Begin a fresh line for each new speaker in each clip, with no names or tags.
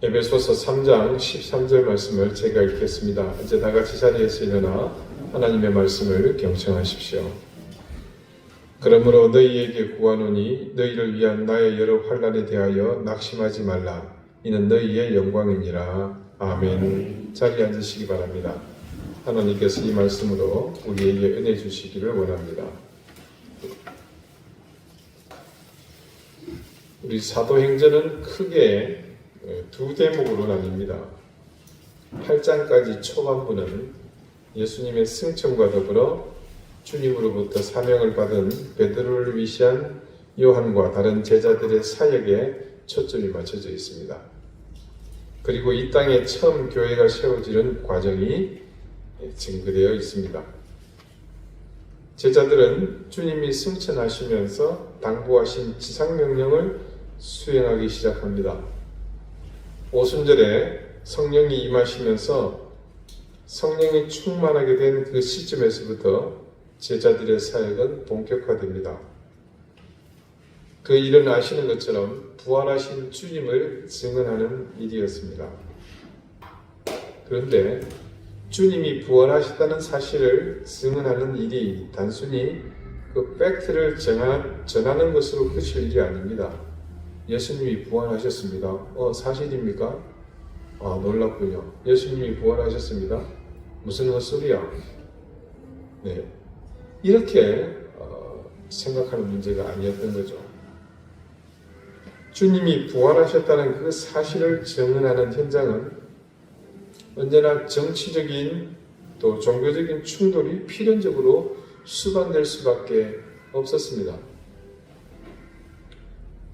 에베소서 3장 13절 말씀을 제가 읽겠습니다. 이제 다 같이 자리에서 일어나 하나님의 말씀을 경청하십시오. 그러므로 너희에게 구하노니 너희를 위한 나의 여러 환난에 대하여 낙심하지 말라. 이는 너희의 영광이니라. 아멘. 자리에 앉으시기 바랍니다. 하나님께서 이 말씀으로 우리에게 은혜 주시기를 원합니다. 우리 사도행전은 크게 두 대목으로 나뉩니다. 8장까지 초반부는 예수님의 승천과 더불어 주님으로부터 사명을 받은 베드로를 위시한 요한과 다른 제자들의 사역에 초점이 맞춰져 있습니다. 그리고 이 땅에 처음 교회가 세워지는 과정이 증거되어 있습니다. 제자들은 주님이 승천하시면서 당부하신 지상명령을 수행하기 시작합니다. 오순절에 성령이 임하시면서 성령이 충만하게 된 그 시점에서부터 제자들의 사역은 본격화됩니다. 그 일은 아시는 것처럼 부활하신 주님을 증언하는 일이었습니다. 그런데 주님이 부활하셨다는 사실을 증언하는 일이 단순히 그 팩트를 전하는 것으로 그칠 일이 아닙니다. 예수님이 부활하셨습니다. 사실입니까? 놀랍군요. 예수님이 부활하셨습니다. 무슨 헛소리야? 네, 이렇게 생각하는 문제가 아니었던 거죠. 주님이 부활하셨다는 그 사실을 증언하는 현장은 언제나 정치적인 또 종교적인 충돌이 필연적으로 수반될 수밖에 없었습니다.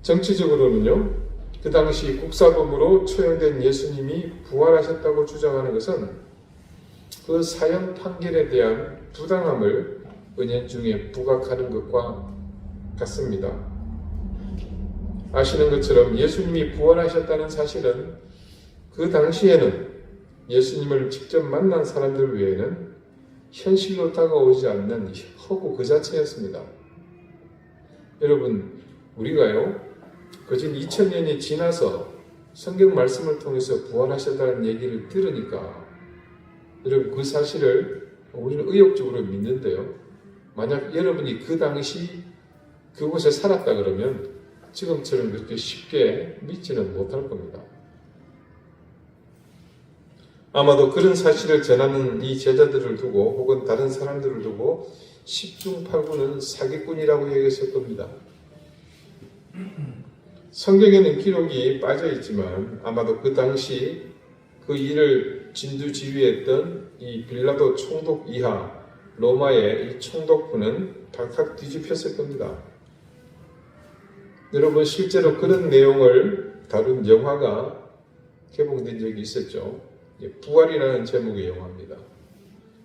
정치적으로는요, 그 당시 국사범으로 처형된 예수님이 부활하셨다고 주장하는 것은 그 사형 판결에 대한 부당함을 은연중에 부각하는 것과 같습니다. 아시는 것처럼 예수님이 부활하셨다는 사실은 그 당시에는 예수님을 직접 만난 사람들 외에는 현실로 다가오지 않는 허구 그 자체였습니다. 여러분, 우리가요, 거진 2000년이 지나서 성경 말씀을 통해서 부활하셨다는 얘기를 들으니까 여러분 그 사실을 우리는 의욕적으로 믿는데요. 만약 여러분이 그 당시 그곳에 살았다 그러면 지금처럼 그렇게 쉽게 믿지는 못할 겁니다. 아마도 그런 사실을 전하는 이 제자들을 두고 혹은 다른 사람들을 두고 10중 8구는 사기꾼이라고 얘기했을 겁니다. 성경에는 기록이 빠져 있지만 아마도 그 당시 그 일을 진두지휘했던 이 빌라도 총독 이하 로마의 이 총독부는 발칵 뒤집혔을 겁니다. 여러분, 실제로 그런 내용을 다룬 영화가 개봉된 적이 있었죠. 부활이라는 제목의 영화입니다.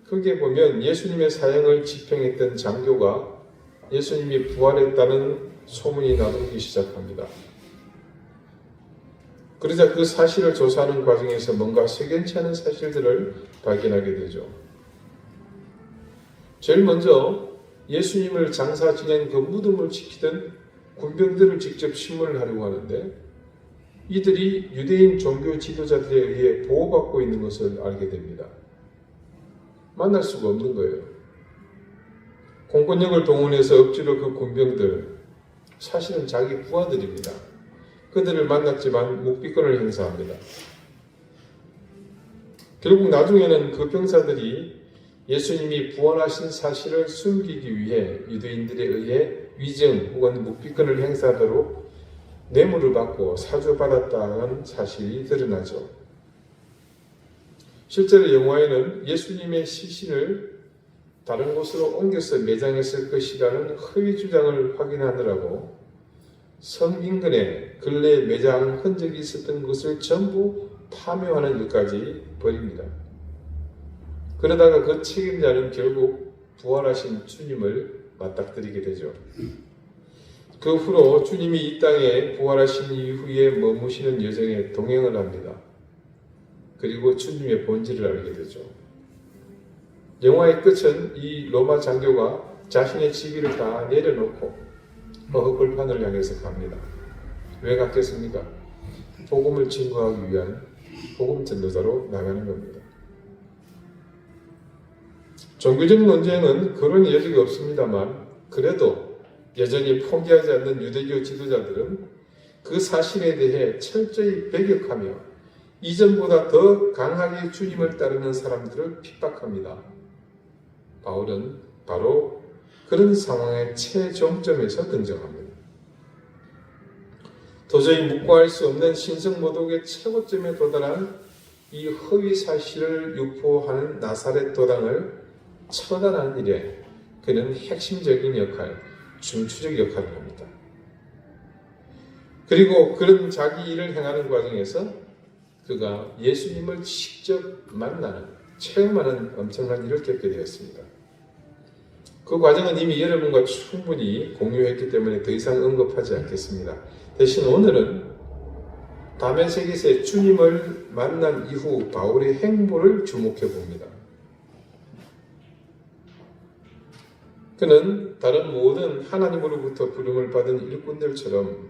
거기에 보면 예수님의 사형을 집행했던 장교가 예수님이 부활했다는 소문이 나돌기 시작합니다. 그러자 그 사실을 조사하는 과정에서 뭔가 석연치 않은 사실들을 발견하게 되죠. 제일 먼저 예수님을 장사 지낸 그 무덤을 지키던 군병들을 직접 신문을 하려고 하는데 이들이 유대인 종교 지도자들에 의해 보호받고 있는 것을 알게 됩니다. 만날 수가 없는 거예요. 공권력을 동원해서 억지로 그 군병들, 사실은 자기 부하들입니다. 그들을 만났지만 묵비권을 행사합니다. 결국 나중에는 그 병사들이 예수님이 부활하신 사실을 숨기기 위해 유대인들에 의해 위증 혹은 묵비권을 행사하도록 뇌물을 받고 사주받았다는 사실이 드러나죠. 실제로 영화에는 예수님의 시신을 다른 곳으로 옮겨서 매장했을 것이라는 허위 주장을 확인하느라고 성 인근에 근래 매장 흔적이 있었던 것을 전부 파묘하는 것까지 벌입니다. 그러다가 그 책임자는 결국 부활하신 주님을 맞닥뜨리게 되죠. 그 후로 주님이 이 땅에 부활하신 이후에 머무시는 여정에 동행을 합니다. 그리고 주님의 본질을 알게 되죠. 영화의 끝은 이 로마 장교가 자신의 직위를 다 내려놓고 허허벌판을 향해서 갑니다. 왜 갔겠습니까? 복음을 증거하기 위한 복음 전도자로 나가는 겁니다. 종교적 논쟁은 그런 여지가 없습니다만 그래도 여전히 포기하지 않는 유대교 지도자들은 그 사실에 대해 철저히 배격하며 이전보다 더 강하게 주님을 따르는 사람들을 핍박합니다. 바울은 바로 그런 상황의 최종점에서 등장합니다. 도저히 묵과할 수 없는 신성모독의 최고점에 도달한 이 허위 사실을 유포하는 나사렛 도당을 처단하는 일에 그는 핵심적인 역할, 중추적 역할을 합니다. 그리고 그런 자기 일을 행하는 과정에서 그가 예수님을 직접 만나는, 체험하는 엄청난 일을 겪게 되었습니다. 그 과정은 이미 여러분과 충분히 공유했기 때문에 더 이상 언급하지 않겠습니다. 대신 오늘은 다메섹에서 주님을 만난 이후 바울의 행보를 주목해 봅니다. 그는 다른 모든 하나님으로부터 부름을 받은 일꾼들처럼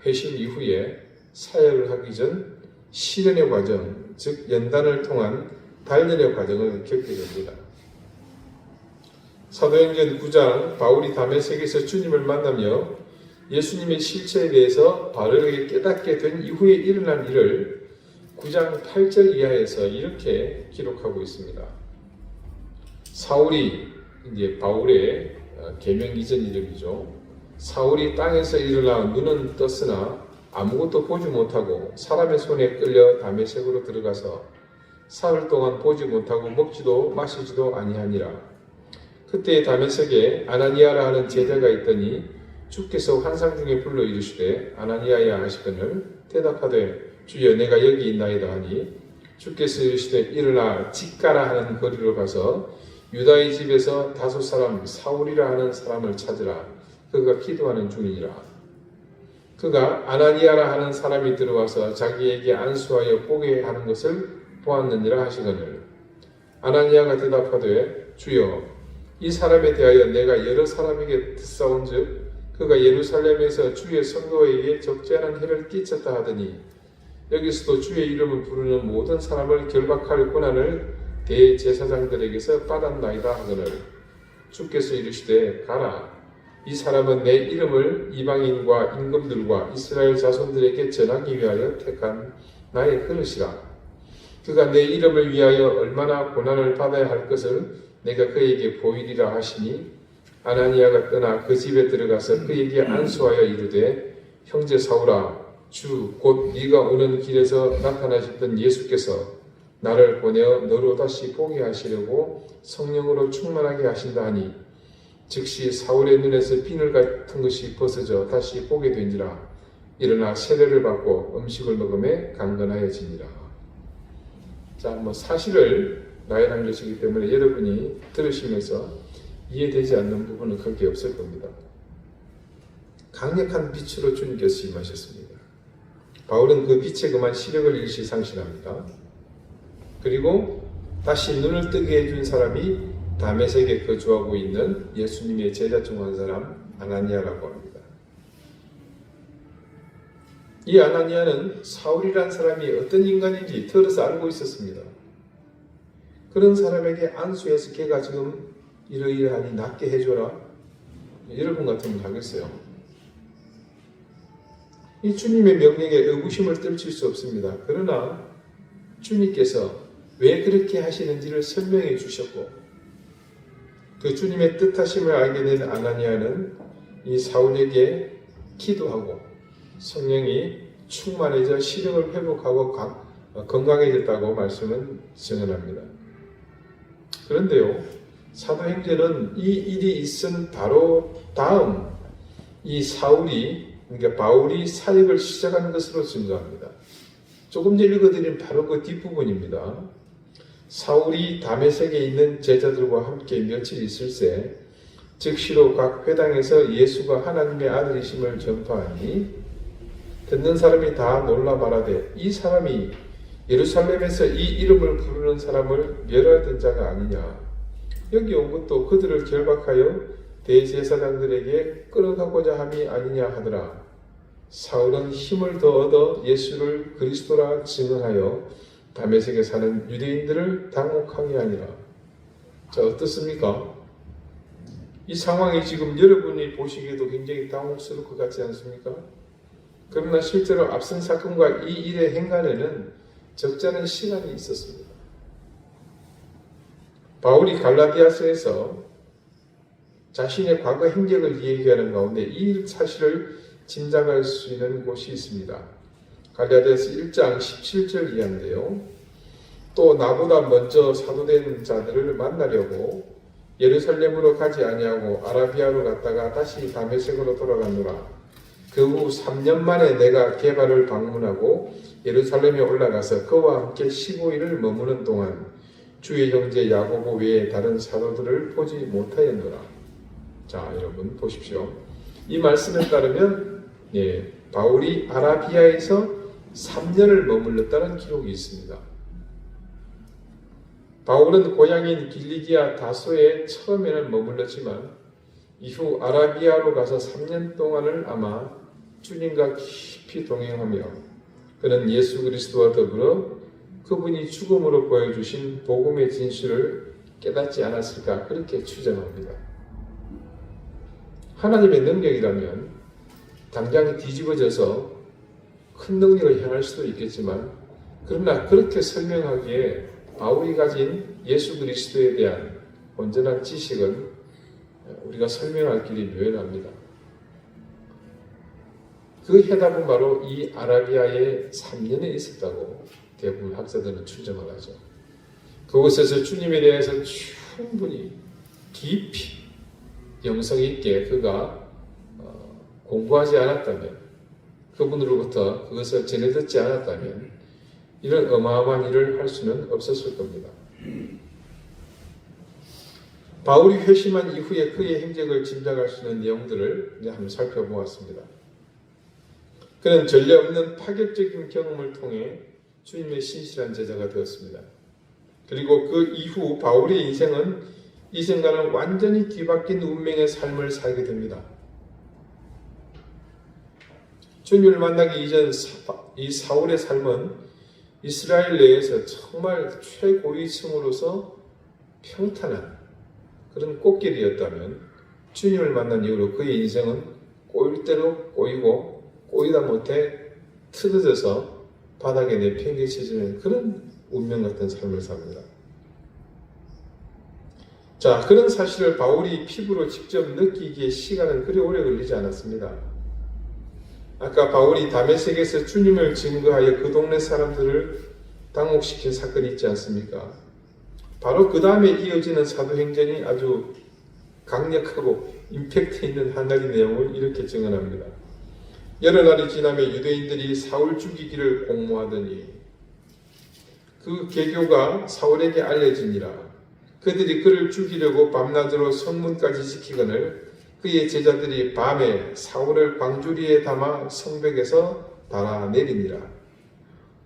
회심 이후에 사역을 하기 전 시련의 과정, 즉 연단을 통한 단련의 과정을 겪게 됩니다. 사도행전 9장 바울이 다메섹에서 주님을 만나며 예수님의 실체에 대해서 바르게 깨닫게 된 이후에 일어난 일을 9장 8절 이하에서 이렇게 기록하고 있습니다. 사울이 이제 바울의 계명 이전 이름이죠. 사울이 땅에서 일어나 눈은 떴으나 아무것도 보지 못하고 사람의 손에 끌려 다메섹으로 들어가서 사흘 동안 보지 못하고 먹지도 마시지도 아니하니라. 그때 다메섹에 아나니아라 하는 제자가 있더니 주께서 환상 중에 불러 이르시되 아나니아야 하시거늘 대답하되 주여 내가 여기 있나이다 하니 주께서 이르시되 일어나 직가라 하는 거리로 가서 유다의 집에서 다섯 사람 사울이라 하는 사람을 찾으라. 그가 기도하는 중이니라. 그가 아나니아라 하는 사람이 들어와서 자기에게 안수하여 보게 하는 것을 보았느니라 하시거늘 아나니아가 대답하되 주여 이 사람에 대하여 내가 여러 사람에게 듣사온즉 그가 예루살렘에서 주의 성도에게 적지 않은 해를 끼쳤다 하더니 여기서도 주의 이름을 부르는 모든 사람을 결박할 권한을 대제사장들에게서 받았나이다 하거늘 주께서 이르시되 가라. 이 사람은 내 이름을 이방인과 임금들과 이스라엘 자손들에게 전하기 위하여 택한 나의 그릇이라. 그가 내 이름을 위하여 얼마나 고난을 받아야 할 것을 내가 그에게 보이리라 하시니 아나니아가 떠나 그 집에 들어가서 그에게 안수하여 이르되 형제 사울아 주 곧 네가 오는 길에서 나타나셨던 예수께서 나를 보내어 너로 다시 보게 하시려고 성령으로 충만하게 하신다 하니 즉시 사울의 눈에서 비늘 같은 것이 벗어져 다시 보게 된지라. 일어나 세례를 받고 음식을 먹음에 강건하여지니라. 자, 사실을 나열한 것이기 때문에 여러분이 들으시면서 이해되지 않는 부분은 크게 없을 겁니다. 강력한 빛으로 주님께서 임하셨습니다. 바울은 그 빛에 그만 시력을 일시상실합니다. 그리고 다시 눈을 뜨게 해준 사람이 다메섹에 거주하고 있는 예수님의 제자 중 한 사람 아나니아라고 합니다. 이 아나니아는 사울이란 사람이 어떤 인간인지 들어서 알고 있었습니다. 그런 사람에게 안수해서 걔가 지금 이러이러하니 낫게 해줘라. 여러분 같으면 하겠어요. 이 주님의 명령에 의구심을 떨칠 수 없습니다. 그러나 주님께서 왜 그렇게 하시는지를 설명해 주셨고 그 주님의 뜻하심을 알게 된 아나니아는 이 사울에게 기도하고 성령이 충만해져 시력을 회복하고 건강해졌다고 말씀은 전합니다. 그런데요, 사도행전은 이 일이 있은 바로 다음 이 사울이 그러니까 바울이 사역을 시작한 것으로 증거합니다. 조금 전에 읽어드린 바로 그 뒷부분입니다. 사울이 다메섹에 있는 제자들과 함께 며칠 있을새 즉시로 각 회당에서 예수가 하나님의 아들이심을 전파하니 듣는 사람이 다 놀라 말하되 이 사람이 예루살렘에서 이 이름을 부르는 사람을 멸하던 자가 아니냐. 여기 온 것도 그들을 결박하여 대제사장들에게 끌어가고자 함이 아니냐 하더라. 사울은 힘을 더 얻어 예수를 그리스도라 증언하여 다메섹에 사는 유대인들을 당혹하게 하니라. 자, 어떻습니까? 이 상황이 지금 여러분이 보시기에도 굉장히 당혹스러울 것 같지 않습니까? 그러나 실제로 앞선 사건과 이 일의 행간에는 적잖은 시간이 있었습니다. 바울이 갈라디아서에서 자신의 과거 행적을 얘기하는 가운데 이 사실을 짐작할 수 있는 곳이 있습니다. 갈라디아서 1장 17절 이하인데요. 또 나보다 먼저 사도된 자들을 만나려고 예루살렘으로 가지 아니하고 아라비아로 갔다가 다시 다메섹으로 돌아갔노라. 그 후 3년 만에 내가 게바를 방문하고 예루살렘에 올라가서 그와 함께 15일을 머무는 동안 주의 형제 야고보 외에 다른 사도들을 보지 못하였노라. 자, 여러분 보십시오. 이 말씀에 따르면 바울이 아라비아에서 3년을 머물렀다는 기록이 있습니다. 바울은 고향인 길리기아 다소에 처음에는 머물렀지만 이후 아라비아로 가서 3년 동안을 아마 주님과 깊이 동행하며 그는 예수 그리스도와 더불어 그분이 죽음으로 보여주신 복음의 진실을 깨닫지 않았을까 그렇게 추정합니다. 하나님의 능력이라면 당장 뒤집어져서 큰 능력을 행할 수도 있겠지만 그러나 그렇게 설명하기에 바울이 가진 예수 그리스도에 대한 온전한 지식은 우리가 설명할 길이 묘연합니다. 그 해답은 바로 이 아라비아에 3년에 있었다고 대부분 학자들은 추정을 하죠. 그곳에서 주님에 대해서 충분히 깊이 영성 있게 그가 공부하지 않았다면, 그분으로부터 그것을 전해 듣지 않았다면 이런 어마어마한 일을 할 수는 없었을 겁니다. 바울이 회심한 이후에 그의 행적을 짐작할 수 있는 내용들을 이제 한번 살펴보았습니다. 그는 전례 없는 파격적인 경험을 통해 주님의 신실한 제자가 되었습니다. 그리고 그 이후 바울의 인생은 이전과는 완전히 뒤바뀐 운명의 삶을 살게 됩니다. 주님을 만나기 이전 이 사울의 삶은 이스라엘 내에서 정말 최고위층으로서 평탄한 그런 꽃길이었다면 주님을 만난 이후로 그의 인생은 꼬일 대로 꼬이고 꼬이다 못해 틀어져서 바닥에 내팽개쳐지는 그런 운명 같은 삶을 삽니다. 자, 그런 사실을 바울이 피부로 직접 느끼기에 시간은 그리 오래 걸리지 않았습니다. 아까 바울이 다메섹에서 주님을 증거하여 그 동네 사람들을 당혹시킨 사건이 있지 않습니까? 바로 그 다음에 이어지는 사도행전이 아주 강력하고 임팩트 있는 한 가지 내용을 이렇게 증언합니다. 여러 날이 지나며 유대인들이 사울 죽이기를 공모하더니 그 계교가 사울에게 알려지니라. 그들이 그를 죽이려고 밤낮으로 성문까지 지키거늘 그의 제자들이 밤에 사울을 광주리에 담아 성벽에서 달아내리니라.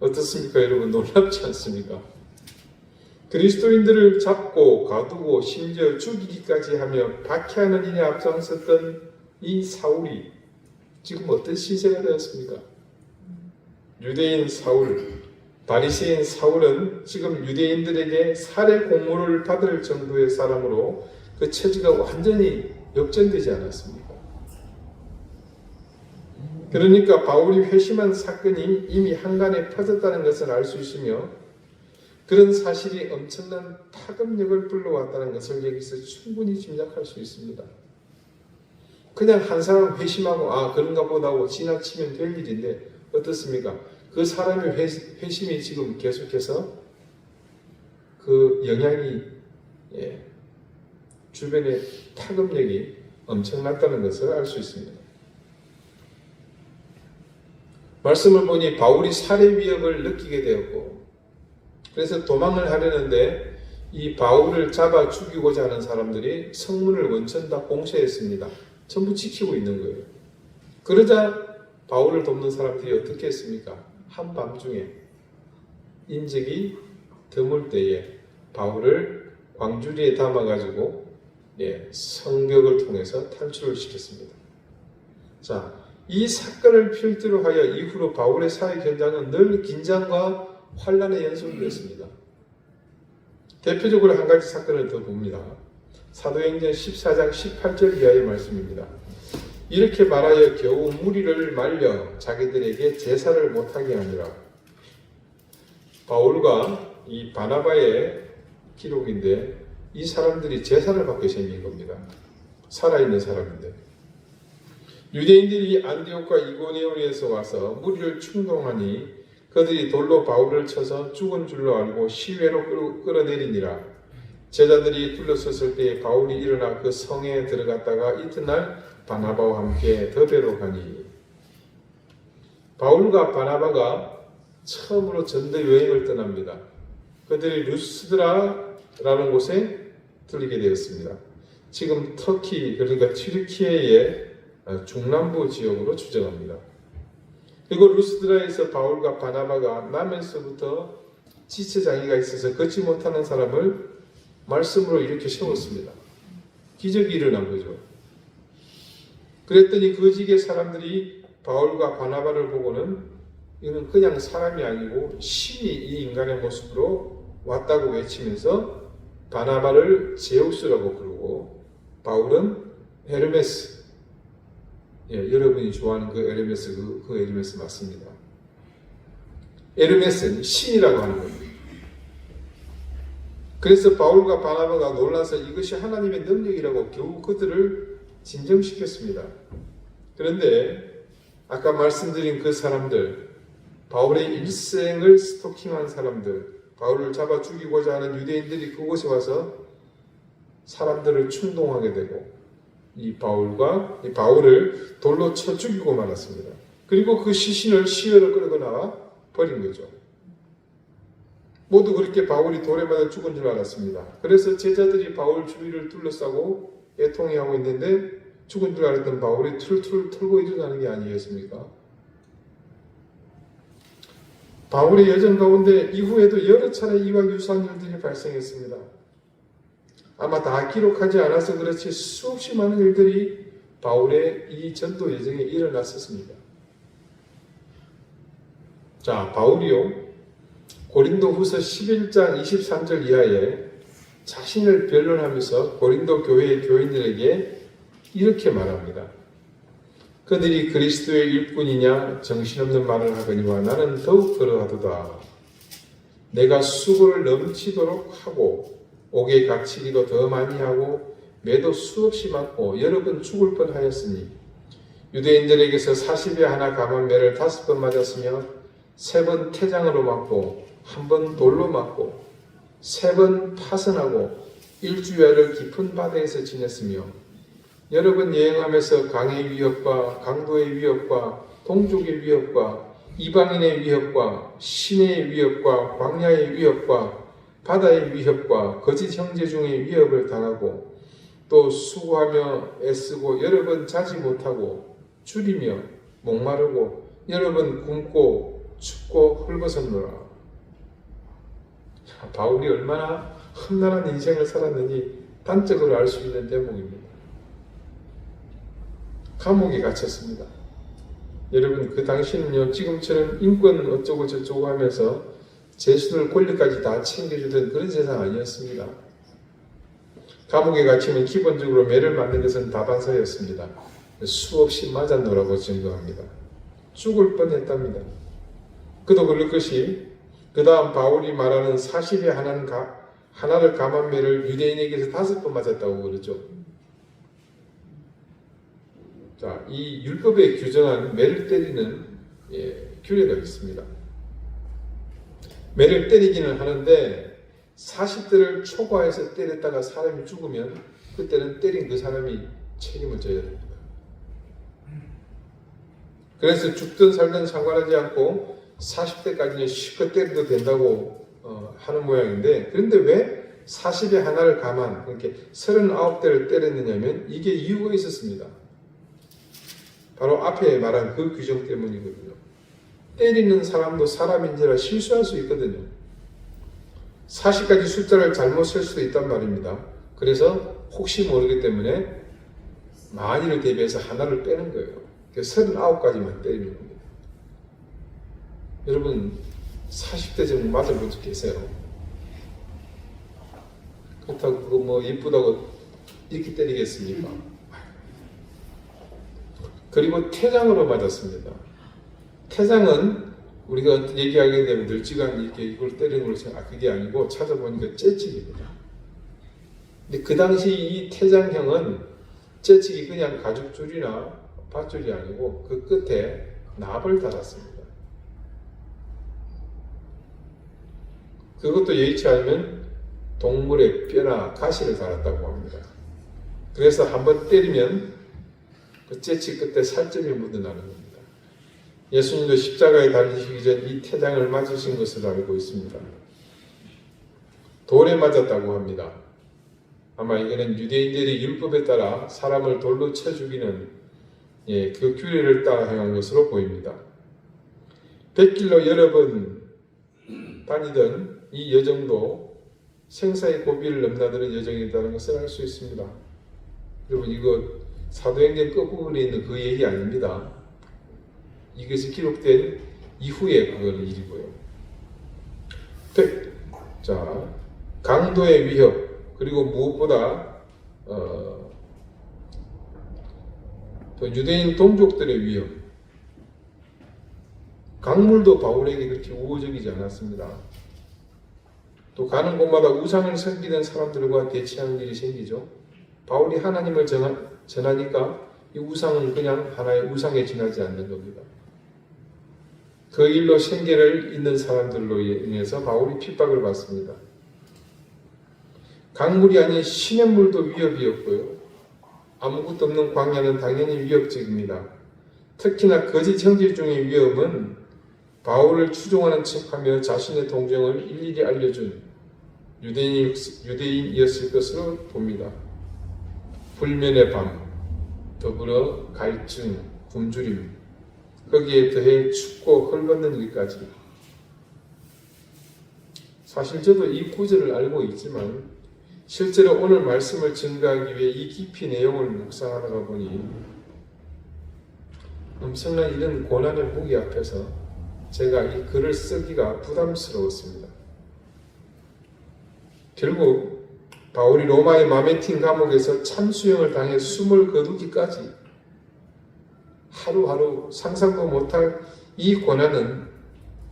어떻습니까, 여러분? 놀랍지 않습니까? 그리스도인들을 잡고 가두고 심지어 죽이기까지 하며 박해하는 일에 앞장섰던 이 사울이 지금 어떤 시세가 되었습니까? 유대인 사울, 바리새인 사울은 지금 유대인들에게 살해 공모를 받을 정도의 사람으로 그 처지가 완전히 역전되지 않았습니까? 그러니까 바울이 회심한 사건이 이미 한간에 퍼졌다는 것을 알 수 있으며 그런 사실이 엄청난 파급력을 불러왔다는 것을 여기서 충분히 짐작할 수 있습니다. 그냥 한 사람 회심하고 그런가 보다 하고 지나치면 될 일인데 어떻습니까? 그 사람의 회심이 지금 계속해서 그 영향이 주변의 파급력이 엄청났다는 것을 알 수 있습니다. 말씀을 보니 바울이 살해 위협을 느끼게 되었고 그래서 도망을 하려는데 이 바울을 잡아 죽이고자 하는 사람들이 성문을 원천 다 봉쇄했습니다. 전부 지키고 있는 거예요. 그러자 바울을 돕는 사람들이 어떻게 했습니까? 한밤중에 인적이 드물 때에 바울을 광주리에 담아가지고 성벽을 통해서 탈출을 시켰습니다. 자, 이 사건을 필두로 하여 이후로 바울의 사역 현장은 늘 긴장과 환란의 연속이었습니다. 대표적으로 한 가지 사건을 더 봅니다. 사도행전 14장 18절 이하의 말씀입니다. 이렇게 말하여 겨우 무리를 말려 자기들에게 제사를 못하게 하니라. 바울과 이 바나바의 기록인데 이 사람들이 제사를 받게 생긴 겁니다. 살아있는 사람인데. 유대인들이 안디옥과 이고니온에서 와서 무리를 충동하니 그들이 돌로 바울을 쳐서 죽은 줄로 알고 시외로 끌어내리니라. 제자들이 둘러섰을 때 바울이 일어나 그 성에 들어갔다가 이튿날 바나바와 함께 더베로 가니. 바울과 바나바가 처음으로 전도 여행을 떠납니다. 그들이 루스드라라는 곳에 들리게 되었습니다. 지금 터키, 그러니까 튀르키예의 중남부 지역으로 추정합니다. 그리고 루스드라에서 바울과 바나바가 나면서부터 지체장애가 있어서 걷지 못하는 사람을 말씀으로 이렇게 세웠습니다. 기적이 일어난 거죠. 그랬더니 그 지역의 사람들이 바울과 바나바를 보고는 이는 그냥 사람이 아니고 신이 이 인간의 모습으로 왔다고 외치면서 바나바를 제우스라고 부르고 바울은 헤르메스, 여러분이 좋아하는 그 에르메스, 그 에르메스 맞습니다. 에르메스는 신이라고 하는 겁니다. 그래서 바울과 바나바가 놀라서 이것이 하나님의 능력이라고 겨우 그들을 진정시켰습니다. 그런데 아까 말씀드린 그 사람들, 바울의 일생을 스토킹한 사람들, 바울을 잡아 죽이고자 하는 유대인들이 그곳에 와서 사람들을 충동하게 되고 이 바울을 돌로 쳐 죽이고 말았습니다. 그리고 그 시신을 시외로 끌고 나와 버린 거죠. 모두 그렇게 바울이 돌에 맞아 죽은 줄 알았습니다. 그래서 제자들이 바울 주위를 둘러싸고 애통해하고 있는데 죽은 줄 알았던 바울이 툴툴 털고 일어나는 게 아니었습니까? 바울의 여정 가운데 이후에도 여러 차례 이와 유사한 일들이 발생했습니다. 아마 다 기록하지 않아서 그렇지 수없이 많은 일들이 바울의 이 전도 여정에 일어났었습니다. 자, 바울이요. 고린도 후서 11장 23절 이하에 자신을 변론하면서 고린도 교회의 교인들에게 이렇게 말합니다. 그들이 그리스도의 일꾼이냐 정신없는 말을 하거니와 나는 더욱 그러하도다. 내가 수고를 넘치도록 하고 옥에 갇히기도 더 많이 하고 매도 수없이 맞고 여러 번 죽을 뻔하였으니 유대인들에게서 40에 하나 감한 매를 5번 맞았으며 3번 태장으로 맞고 1번 돌로 맞고 3번 파선하고 일주일을 깊은 바다에서 지냈으며 여러 번 여행하면서 강의 위협과 강도의 위협과 동족의 위협과 이방인의 위협과 신의 위협과 광야의 위협과 바다의 위협과 거짓 형제 중의 위협을 당하고 또 수고하며 애쓰고 여러 번 자지 못하고 줄이며 목마르고 여러 번 굶고 춥고 헐벗었노라. 바울이 얼마나 험난한 인생을 살았는지 단적으로 알 수 있는 대목입니다. 감옥에 갇혔습니다. 여러분 그 당시는요 지금처럼 인권 어쩌고 저쩌고 하면서 제수들 권리까지 다 챙겨주던 그런 세상 아니었습니다. 감옥에 갇히면 기본적으로 매를 맞는 것은 다반사였습니다. 수없이 맞았노라고 증거합니다. 죽을 뻔했답니다. 그도 그럴 것이 그 다음 바울이 말하는 40에 하나를 감한 매를 유대인에게서 5번 맞았다고 그러죠. 자, 이 율법에 규정한 매를 때리는 규례가 있습니다. 매를 때리기는 하는데 40대를 초과해서 때렸다가 사람이 죽으면 그때는 때린 그 사람이 책임을 져야 됩니다. 그래서 죽든 살든 상관하지 않고 40대까지는 실컷 때려도 된다고 하는 모양인데 그런데 왜 40에 하나를 감한 그렇게 39대를 때렸느냐면 이게 이유가 있었습니다. 바로 앞에 말한 그 규정 때문이거든요. 때리는 사람도 사람인지라 실수할 수 있거든요. 40까지 숫자를 잘못 쓸 수도 있단 말입니다. 그래서 혹시 모르기 때문에 만일을 대비해서 하나를 빼는 거예요. 39가지만 때리는 겁니다. 여러분 40대 정도 맞아본 적 계세요? 그렇다고 그거 뭐 예쁘다고 이렇게 때리겠습니까? 그리고 태장으로 맞았습니다. 태장은 우리가 얘기하게 되면 널찍한 이렇게 이걸 때리는 걸로 생각, 그게 아니고 찾아보니까 째찍입니다. 근데 그 당시 이 태장형은 째찍이 그냥 가죽줄이나 밧줄이 아니고 그 끝에 납을 달았습니다. 그것도 여의치 않으면 동물의 뼈나 가시를 달았다고 합니다. 그래서 한번 때리면 그 째치 끝에 살점이 묻어나는 겁니다. 예수님도 십자가에 달리시기 전 이 태장을 맞으신 것을 알고 있습니다. 돌에 맞았다고 합니다. 아마 이거는 유대인들이 율법에 따라 사람을 돌로 쳐 죽이는 그 규례를 따라 행한 것으로 보입니다. 100길로 여러 번 다니던 이 여정도 생사의 고비를 넘나드는 여정이라는 것을 알 수 있습니다. 여러분 이거 사도행전 끝부분에 있는 그 얘기 아닙니다. 이것이 기록된 이후의 그걸 일이고요. 자, 강도의 위협 그리고 무엇보다 또 유대인 동족들의 위협. 강물도 바울에게 그렇게 우호적이지 않았습니다. 또 가는 곳마다 우상을 섬기는 사람들과 대치하는 일이 생기죠. 바울이 하나님을 전하니까 이 우상은 그냥 하나의 우상에 지나지 않는 겁니다. 그 일로 생계를 잇는 사람들로 인해서 바울이 핍박을 받습니다. 강물이 아닌 시냇물도 위협이었고요. 아무것도 없는 광야는 당연히 위협적입니다. 특히나 거짓 형제 중의 위협은 바울을 추종하는 척하며 자신의 동정을 일일이 알려준 유대인이었을 것으로 봅니다. 불면의 밤, 더불어 갈증, 굶주림, 거기에 더해 춥고 헐벗는 일까지. 사실 저도 이 구절을 알고 있지만 실제로 오늘 말씀을 증거하기 위해 이 깊이 내용을 묵상하다가 보니 엄청난 이런 고난의 무게 앞에서 제가 이 글을 쓰기가 부담스러웠습니다. 결국 바울이 로마의 마메틴 감옥에서 참수형을 당해 숨을 거두기까지 하루하루 상상도 못할 이 고난은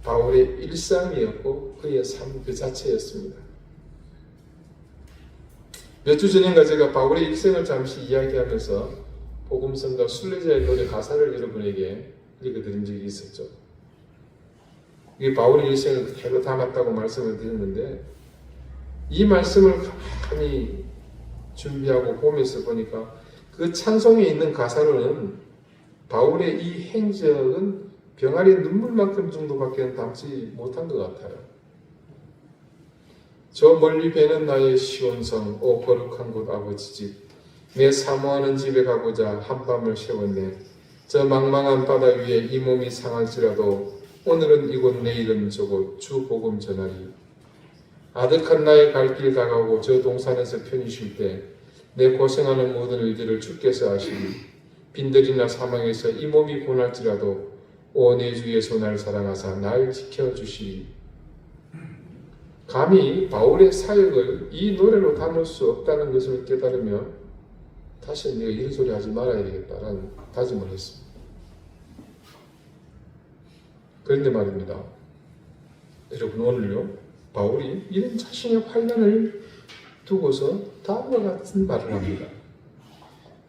바울의 일상이었고 그의 삶 그 자체였습니다. 몇 주 전인가 제가 바울의 일생을 잠시 이야기하면서 복음성가 순례자의 노래 가사를 여러분에게 읽어드린 적이 있었죠. 이게 바울의 일생을 그대로 담았다고 말씀을 드렸는데 이 말씀을 가만히 준비하고 보면서 보니까 그 찬송에 있는 가사로는 바울의 이 행적은 병아리 눈물만큼 정도밖에 담지 못한 것 같아요. 저 멀리 배는 나의 시온성, 오 거룩한 곳 아버지 집, 내 사모하는 집에 가고자 한밤을 새웠네. 저 망망한 바다 위에 이 몸이 상할지라도 오늘은 이곳 내일은 저곳 주 복음 전하리. 아득한 나의 갈 길 다가오고 저 동산에서 편히 쉴 때 내 고생하는 모든 일들을 주께서 아시니 빈들이나 사망에서 이 몸이 고날지라도 오 내 주 예수 날 사랑하사 날 지켜주시리. 감히 바울의 사역을 이 노래로 담을 수 없다는 것을 깨달으며 다시 내가 이런 소리 하지 말아야 되겠다라는 다짐을 했습니다. 그런데 말입니다. 여러분 오늘요 바울이 이런 자신의 환난을 두고서 다음과 같은 말을 합니다.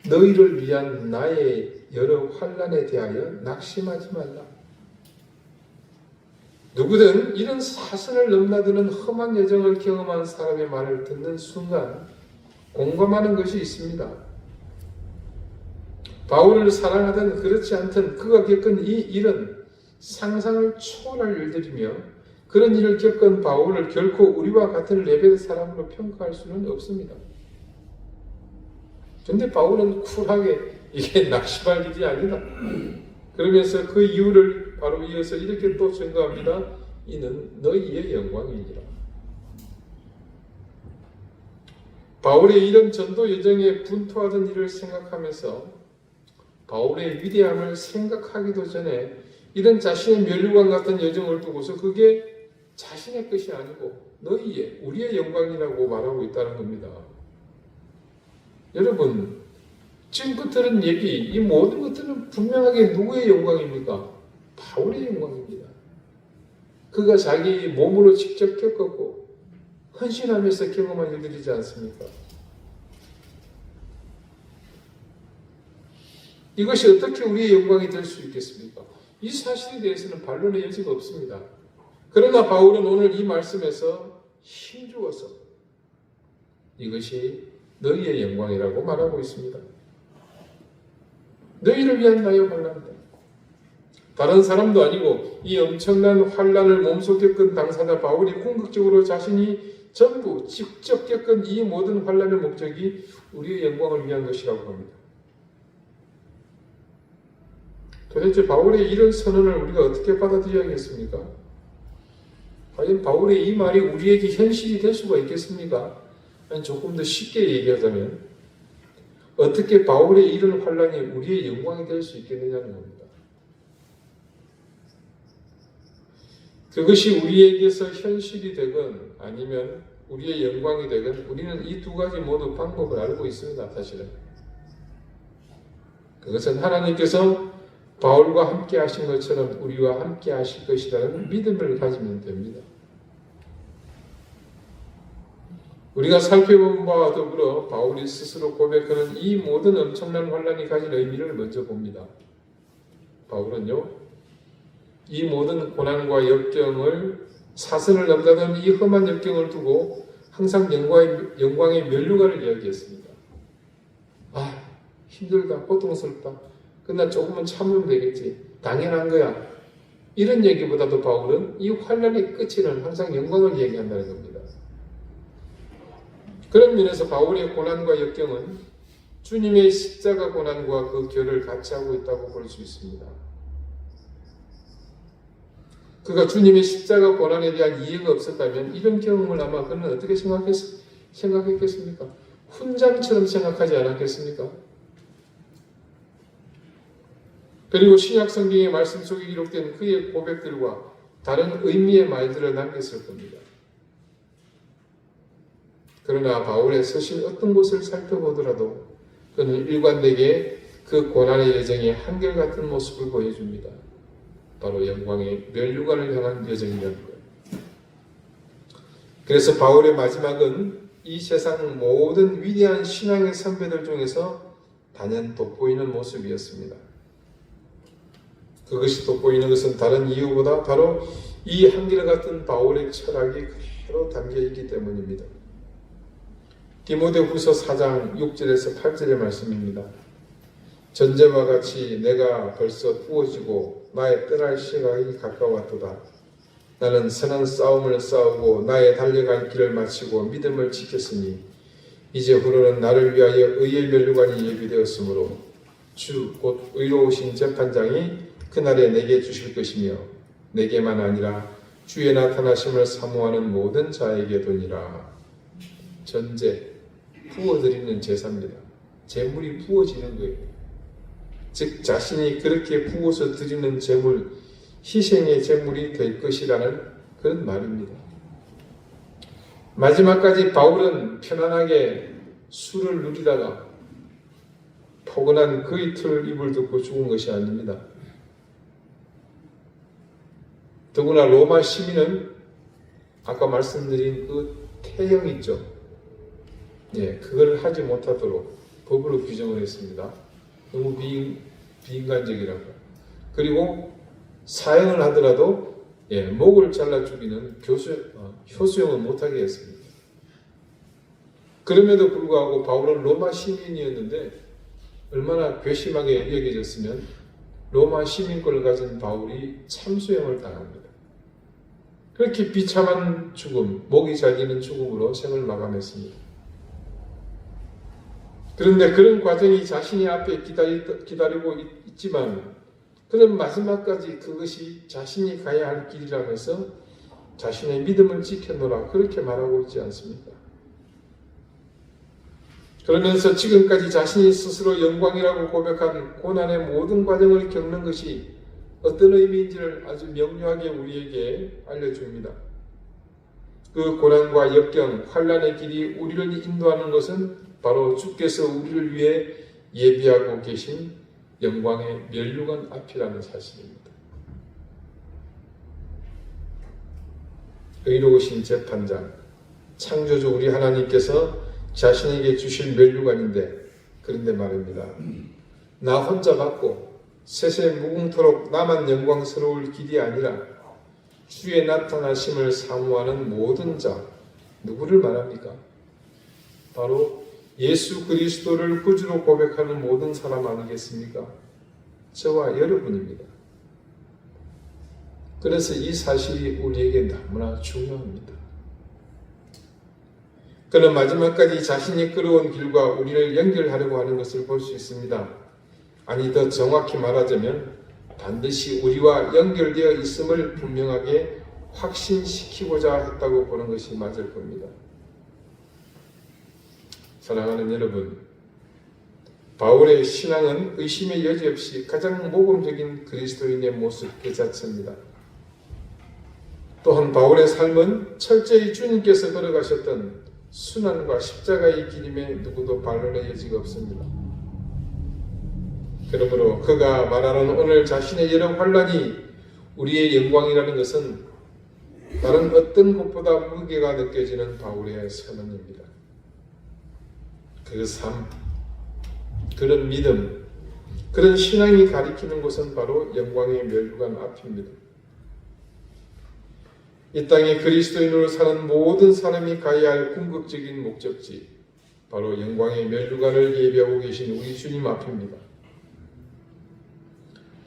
너희를 위한 나의 여러 환난에 대하여 낙심하지 말라. 누구든 이런 사선을 넘나드는 험한 여정을 경험한 사람의 말을 듣는 순간 공감하는 것이 있습니다. 바울을 사랑하든 그렇지 않든 그가 겪은 이 일은 상상을 초월할 일들이며 그런 일을 겪은 바울을 결코 우리와 같은 레벨의 사람으로 평가할 수는 없습니다. 그런데 바울은 쿨하게 이게 낙심할 일이 아니다. 그러면서 그 이유를 바로 이어서 이렇게 또 증거합니다. 이는 너희의 영광이니라. 바울의 이런 전도 여정에 분투하던 일을 생각하면서 바울의 위대함을 생각하기도 전에 이런 자신의 면류관 같은 여정을 두고서 그게 자신의 것이 아니고 너희의, 우리의 영광이라고 말하고 있다는 겁니다. 여러분, 지금 들은 얘기, 이 모든 것들은 분명하게 누구의 영광입니까? 바울의 영광입니다. 그가 자기 몸으로 직접 겪었고 헌신하면서 경험한 일들이지 않습니까? 이것이 어떻게 우리의 영광이 될 수 있겠습니까? 이 사실에 대해서는 반론의 여지가 없습니다. 그러나 바울은 오늘 이 말씀에서 힘주어서 이것이 너희의 영광이라고 말하고 있습니다. 너희를 위한 나의 환난이다. 다른 사람도 아니고 이 엄청난 환난을 몸소 겪은 당사자 바울이 궁극적으로 자신이 전부 직접 겪은 이 모든 환난의 목적이 우리의 영광을 위한 것이라고 합니다. 도대체 바울의 이런 선언을 우리가 어떻게 받아들여야겠습니까? 과연 바울의 이 말이 우리에게 현실이 될 수가 있겠습니까? 아니, 조금 더 쉽게 얘기하자면 어떻게 바울의 이런 환난이 우리의 영광이 될 수 있겠느냐는 겁니다. 그것이 우리에게서 현실이 되건 아니면 우리의 영광이 되건 우리는 이 두 가지 모두 방법을 알고 있습니다. 사실은 그것은 하나님께서 바울과 함께 하신 것처럼 우리와 함께 하실 것이라는 믿음을 가지면 됩니다. 우리가 살펴본 바와 더불어 바울이 스스로 고백하는 이 모든 엄청난 환난이 가진 의미를 먼저 봅니다. 바울은요, 이 모든 고난과 역경을, 사선을 넘나드는 이 험한 역경을 두고 항상 영광의 면류관을 이야기했습니다. 아, 힘들다, 고통스럽다. 그러나 조금은 참으면 되겠지. 당연한 거야. 이런 얘기보다도 바울은 이 환난의 끝에는 항상 영광을 얘기한다는 겁니다. 그런 면에서 바울의 고난과 역경은 주님의 십자가 고난과 그 결을 같이 하고 있다고 볼 수 있습니다. 그가 주님의 십자가 고난에 대한 이해가 없었다면 이런 경험을 아마 그는 어떻게 생각했겠습니까? 훈장처럼 생각하지 않았겠습니까? 그리고 신약 성경의 말씀 속에 기록된 그의 고백들과 다른 의미의 말들을 남겼을 겁니다. 그러나 바울의 서신 어떤 곳을 살펴보더라도 그는 일관되게 그 고난의 여정의 한결같은 모습을 보여줍니다. 바로 영광의 면류관을 향한 여정이라는 거예요. 그래서 바울의 마지막은 이 세상 모든 위대한 신앙의 선배들 중에서 단연 돋보이는 모습이었습니다. 그것이 돋보이는 것은 다른 이유보다 바로 이 한결같은 바울의 철학이 그대로 담겨있기 때문입니다. 디모데후서 4장 6절에서 8절의 말씀입니다. 전제와 같이 내가 벌써 부어지고 나의 떠날 시간이 가까웠도다. 나는 선한 싸움을 싸우고 나의 달려갈 길을 마치고 믿음을 지켰으니 이제 후로는 나를 위하여 의의 면류관이 예비되었으므로 주 곧 의로우신 재판장이 그날에 내게 주실 것이며 내게만 아니라 주의 나타나심을 사모하는 모든 자에게 도니라. 전제, 부어드리는 제사입니다. 제물이 부어지는 거예요. 즉 자신이 그렇게 부어서 드리는 제물, 희생의 제물이 될 것이라는 그런 말입니다. 마지막까지 바울은 편안하게 술을 누리다가 포근한 그 이틀 이불 덮고 죽은 것이 아닙니다. 더구나 로마 시민은 아까 말씀드린 그 태형 있죠. 예, 그걸 하지 못하도록 법으로 규정을 했습니다. 너무 비인간적이라고. 그리고 사형을 하더라도 목을 잘라 죽이는 효수형은 못하게 했습니다. 그럼에도 불구하고 바울은 로마 시민이었는데 얼마나 괘씸하게 여겨졌으면 로마 시민권을 가진 바울이 참수형을 당합니다. 그렇게 비참한 죽음, 목이 잘리는 죽음으로 생을 마감했습니다. 그런데 그런 과정이 자신이 앞에 기다리고 있지만 그런 마지막까지 그것이 자신이 가야 할 길이라면서 자신의 믿음을 지켜놓으라 그렇게 말하고 있지 않습니까? 그러면서 지금까지 자신이 스스로 영광이라고 고백한 고난의 모든 과정을 겪는 것이 어떤 의미인지를 아주 명료하게 우리에게 알려줍니다. 그 고난과 역경, 환난의 길이 우리를 인도하는 것은 바로 주께서 우리를 위해 예비하고 계신 영광의 면류관 앞이라는 사실입니다. 의로우신 재판장, 창조주 우리 하나님께서 자신에게 주실 면류관인데, 그런데 말입니다. 나 혼자 받고 세세 무궁토록 나만 영광스러울 길이 아니라 주의 나타나심을 사모하는 모든 자, 누구를 말합니까? 바로 예수 그리스도를 구주로 고백하는 모든 사람 아니겠습니까? 저와 여러분입니다. 그래서 이 사실이 우리에게 너무나 중요합니다. 그는 마지막까지 자신이 끌어온 길과 우리를 연결하려고 하는 것을 볼 수 있습니다. 아니, 더 정확히 말하자면 반드시 우리와 연결되어 있음을 분명하게 확신시키고자 했다고 보는 것이 맞을 겁니다. 사랑하는 여러분, 바울의 신앙은 의심의 여지 없이 가장 모범적인 그리스도인의 모습 그 자체입니다. 또한 바울의 삶은 철저히 주님께서 걸어가셨던 순환과 십자가의 길임에 누구도 반론의 여지가 없습니다. 그러므로 그가 말하는 오늘 자신의 여러 환난이 우리의 영광이라는 것은 다른 어떤 것보다 무게가 느껴지는 바울의 선언입니다. 그 삶, 그런 믿음, 그런 신앙이 가리키는 곳은 바로 영광의 면류관 앞입니다. 이 땅에 그리스도인으로 사는 모든 사람이 가야 할 궁극적인 목적지, 바로 영광의 면류관을 예비하고 계신 우리 주님 앞입니다.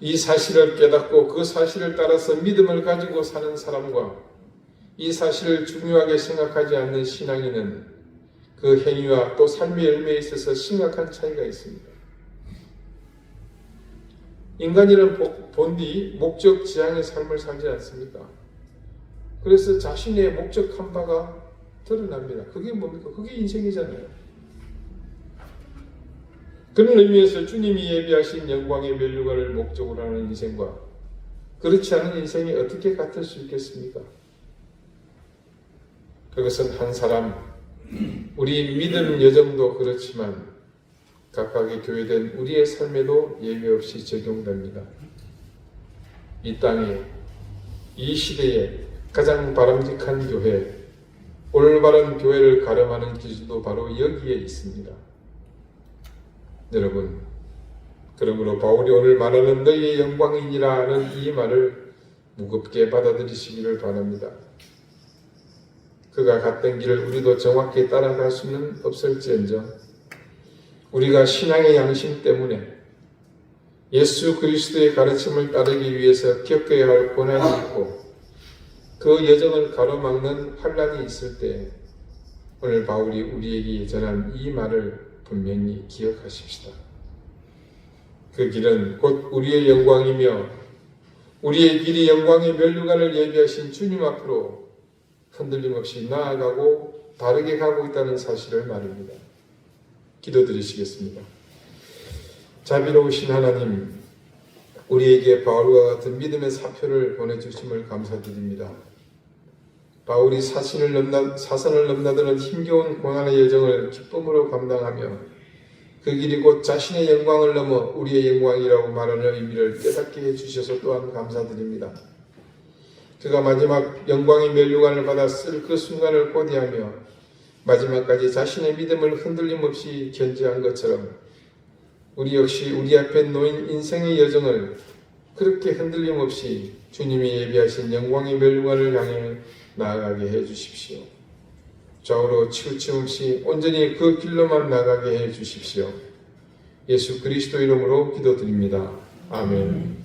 이 사실을 깨닫고 그 사실을 따라서 믿음을 가지고 사는 사람과 이 사실을 중요하게 생각하지 않는 신앙인은 그 행위와 또 삶의 열매에 있어서 심각한 차이가 있습니다. 인간이란 본디 목적 지향의 삶을 살지 않습니까? 그래서 자신의 목적한 바가 드러납니다. 그게 뭡니까? 그게 인생이잖아요. 그런 의미에서 주님이 예비하신 영광의 면류관을 목적으로 하는 인생과 그렇지 않은 인생이 어떻게 같을 수 있겠습니까? 그것은 한 사람, 우리 믿음 여정도 그렇지만 각각의 교회된 우리의 삶에도 예외 없이 적용됩니다. 이 땅에, 이 시대에 가장 바람직한 교회, 올바른 교회를 가름하는 기준도 바로 여기에 있습니다. 여러분, 그러므로 바울이 오늘 말하는 너희의 영광이니라는 이 말을 무겁게 받아들이시기를 바랍니다. 그가 갔던 길을 우리도 정확히 따라갈 수는 없을지언정 우리가 신앙의 양심 때문에 예수 그리스도의 가르침을 따르기 위해서 겪어야 할 고난이 있고 그 여정을 가로막는 환난이 있을 때 오늘 바울이 우리에게 전한 이 말을 분명히 기억하십시다. 그 길은 곧 우리의 영광이며 우리의 길이 영광의 면류관을 예비하신 주님 앞으로 흔들림 없이 나아가고 바르게 가고 있다는 사실을 말입니다. 기도드리시겠습니다. 자비로우신 하나님, 우리에게 바울과 같은 믿음의 사표를 보내주심을 감사드립니다. 바울이 사선을 넘나드는 힘겨운 고난의 여정을 기쁨으로 감당하며 그 길이 곧 자신의 영광을 넘어 우리의 영광이라고 말하는 의미를 깨닫게 해주셔서 또한 감사드립니다. 그가 마지막 영광의 면류관을 받아 쓸 그 순간을 고대하며 마지막까지 자신의 믿음을 흔들림 없이 견지한 것처럼 우리 역시 우리 앞에 놓인 인생의 여정을 그렇게 흔들림 없이 주님이 예비하신 영광의 면류관을 향해 나아가게 해주십시오. 좌우로 치우침 없이 온전히 그 길로만 나가게 해주십시오. 예수 그리스도 이름으로 기도드립니다. 아멘.